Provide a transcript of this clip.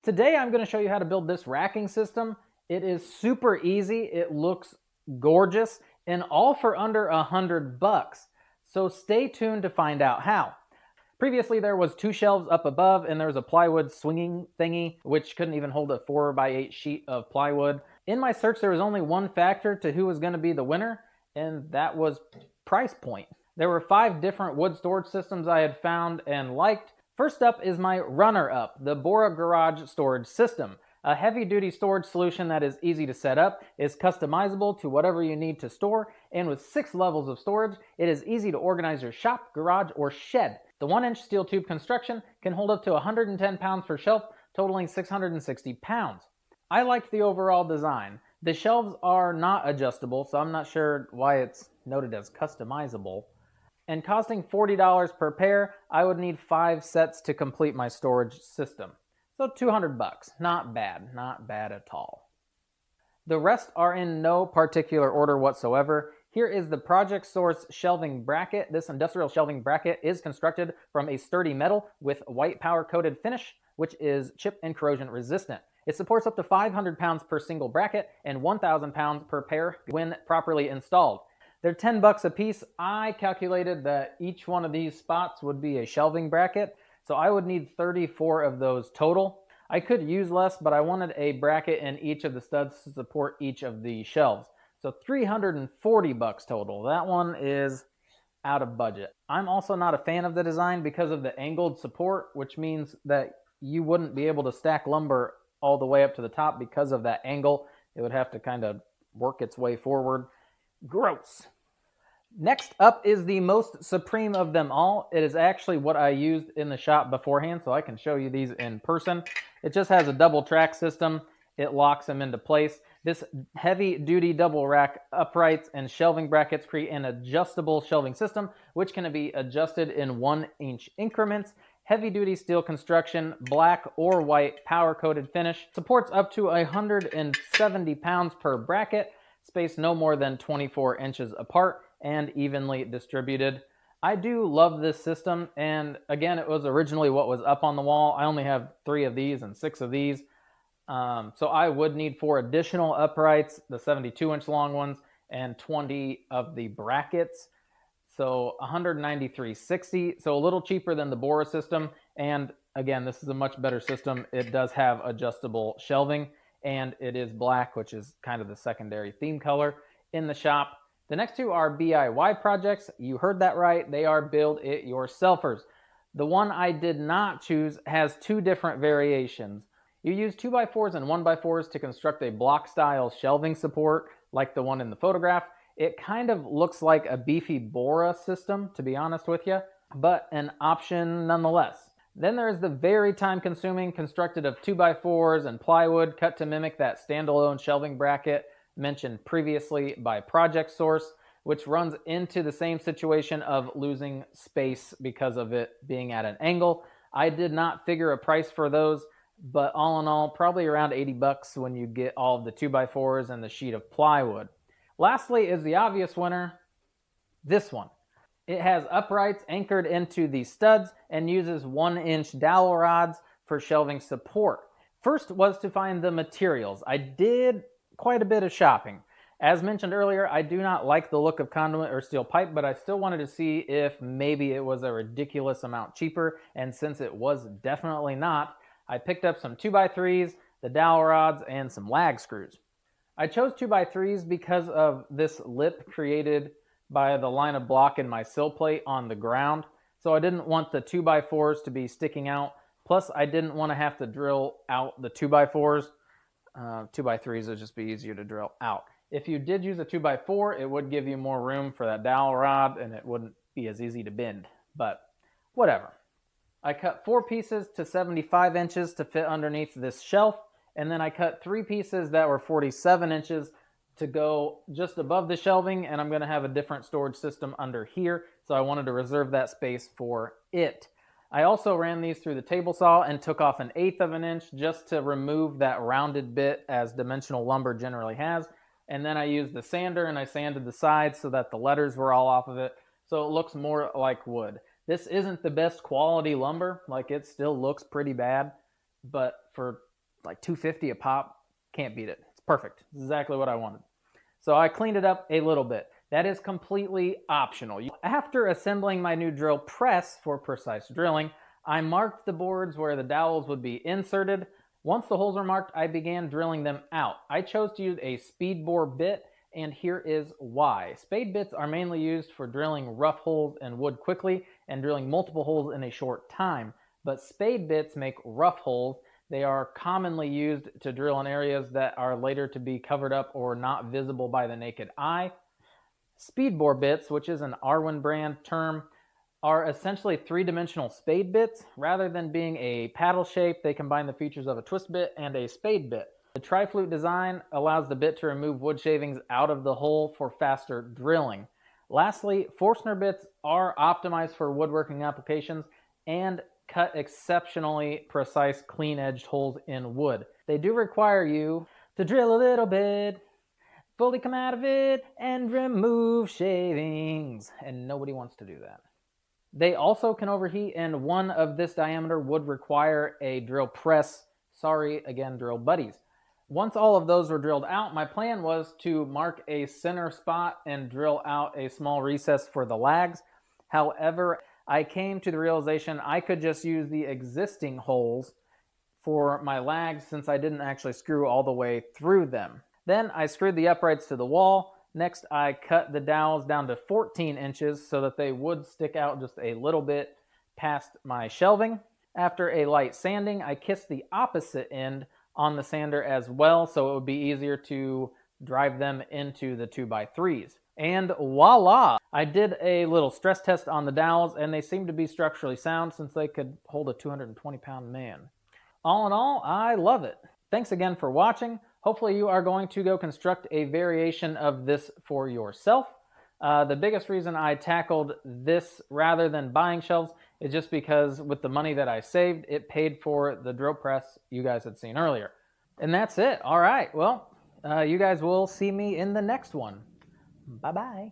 Today I'm going to show you how to build this racking system. It is super easy, it looks gorgeous, and all for under $100. So stay tuned to find out how. Previously there was 2 shelves up above and there was a plywood swinging thingy which couldn't even hold a 4x8 sheet of plywood. In my search there was only one factor to who was going to be the winner, and that was price point. There were 5 different wood storage systems I had found and liked. First up is my runner-up, the BORA garage storage system. A heavy-duty storage solution that is easy to set up, is customizable to whatever you need to store, and with 6 levels of storage, it is easy to organize your shop, garage, or shed. The 1-inch steel tube construction can hold up to 110 pounds per shelf, totaling 660 pounds. I liked the overall design. The shelves are not adjustable, so I'm not sure why it's noted as customizable. And costing $40 per pair, I would need 5 sets to complete my storage system. So $200, not bad at all. The rest are in no particular order whatsoever. Here is the Project Source shelving bracket. This industrial shelving bracket is constructed from a sturdy metal with white powder-coated finish, which is chip and corrosion resistant. It supports up to 500 pounds per single bracket and 1,000 pounds per pair when properly installed. They're $10 a piece. I calculated that each one of these spots would be a shelving bracket, so I would need 34 of those total. I could use less, but I wanted a bracket in each of the studs to support each of the shelves. So $340 total. That one is out of budget. I'm also not a fan of the design because of the angled support, which means that you wouldn't be able to stack lumber all the way up to the top because of that angle. It would have to kind of work its way forward. Gross. Next up is the most supreme of them all. It is actually what I used in the shop beforehand, so I can show you these in person. It just has a double track system. It locks them into place. This heavy-duty double rack uprights and shelving brackets create an adjustable shelving system, which can be adjusted in 1-inch increments. Heavy-duty steel construction, black or white powder-coated finish, supports up to 170 pounds per bracket, spaced no more than 24 inches apart, and evenly distributed. I do love this system, and again, it was originally what was up on the wall. I only have 3 of these and 6 of these. So I would need 4 additional uprights, the 72-inch long ones, and 20 of the brackets. So $193.60, so a little cheaper than the BORA system. And again, this is a much better system. It does have adjustable shelving, and it is black, which is kind of the secondary theme color in the shop. The next 2 are DIY projects. You heard that right. They are build-it-yourselfers. The one I did not choose has 2 different variations. You use 2x4s and 1x4s to construct a block-style shelving support like the one in the photograph. It kind of looks like a beefy BORA system, to be honest with you, but an option nonetheless. Then there is the very time-consuming constructed of 2x4s and plywood cut to mimic that standalone shelving bracket mentioned previously by Project Source, which runs into the same situation of losing space because of it being at an angle. I did not figure a price for those, but all in all, probably around $80 when you get all of the 2x4s and the sheet of plywood. Lastly is the obvious winner, this one. It has uprights anchored into the studs and uses 1-inch dowel rods for shelving support. First was to find the materials. I did quite a bit of shopping. As mentioned earlier, I do not like the look of conduit or steel pipe, but I still wanted to see if maybe it was a ridiculous amount cheaper, and since it was definitely not, I picked up some 2x3s, the dowel rods, and some lag screws. I chose 2x3s because of this lip created by the line of block in my sill plate on the ground, so I didn't want the 2x4s to be sticking out, plus I didn't want to have to drill out the 2x4s. 2x3s would just be easier to drill out. If you did use a 2x4, it would give you more room for that dowel rod and it wouldn't be as easy to bend, but whatever. I cut 4 pieces to 75 inches to fit underneath this shelf, and then I cut 3 pieces that were 47 inches to go just above the shelving, and I'm going to have a different storage system under here, so I wanted to reserve that space for it. I also ran these through the table saw and took off 1/8 of an inch just to remove that rounded bit as dimensional lumber generally has, and then I used the sander and I sanded the sides so that the letters were all off of it, so it looks more like wood. This isn't the best quality lumber, like it still looks pretty bad, but for like $2.50 a pop. Can't beat it. It's perfect. It's exactly what I wanted. So I cleaned it up a little bit. That is completely optional. After assembling my new drill press for precise drilling, I marked the boards where the dowels would be inserted. Once the holes were marked, I began drilling them out. I chose to use a speed bore bit, and here is why. Spade bits are mainly used for drilling rough holes in wood quickly and drilling multiple holes in a short time. But spade bits make rough holes. They are commonly used to drill in areas that are later to be covered up or not visible by the naked eye. Speed bore bits, which is an Arwen brand term, are essentially three-dimensional spade bits. Rather than being a paddle shape, they combine the features of a twist bit and a spade bit. The tri-flute design allows the bit to remove wood shavings out of the hole for faster drilling. Lastly, Forstner bits are optimized for woodworking applications and cut exceptionally precise, clean-edged holes in wood. They do require you to drill a little bit, fully come out of it, and remove shavings. And nobody wants to do that. They also can overheat, and one of this diameter would require a drill press. Sorry, again, drill buddies. Once all of those were drilled out, my plan was to mark a center spot and drill out a small recess for the lags. However, I came to the realization I could just use the existing holes for my lags since I didn't actually screw all the way through them. Then I screwed the uprights to the wall. Next, I cut the dowels down to 14 inches so that they would stick out just a little bit past my shelving. After a light sanding, I kissed the opposite end on the sander as well so it would be easier to drive them into the 2x3s. And voila! I did a little stress test on the dowels and they seemed to be structurally sound since they could hold a 220-pound man. All in all, I love it. Thanks again for watching. Hopefully you are going to go construct a variation of this for yourself. The biggest reason I tackled this rather than buying shelves is just because with the money that I saved, it paid for the drill press you guys had seen earlier. And that's it. All right. Well, you guys will see me in the next one. Bye-bye.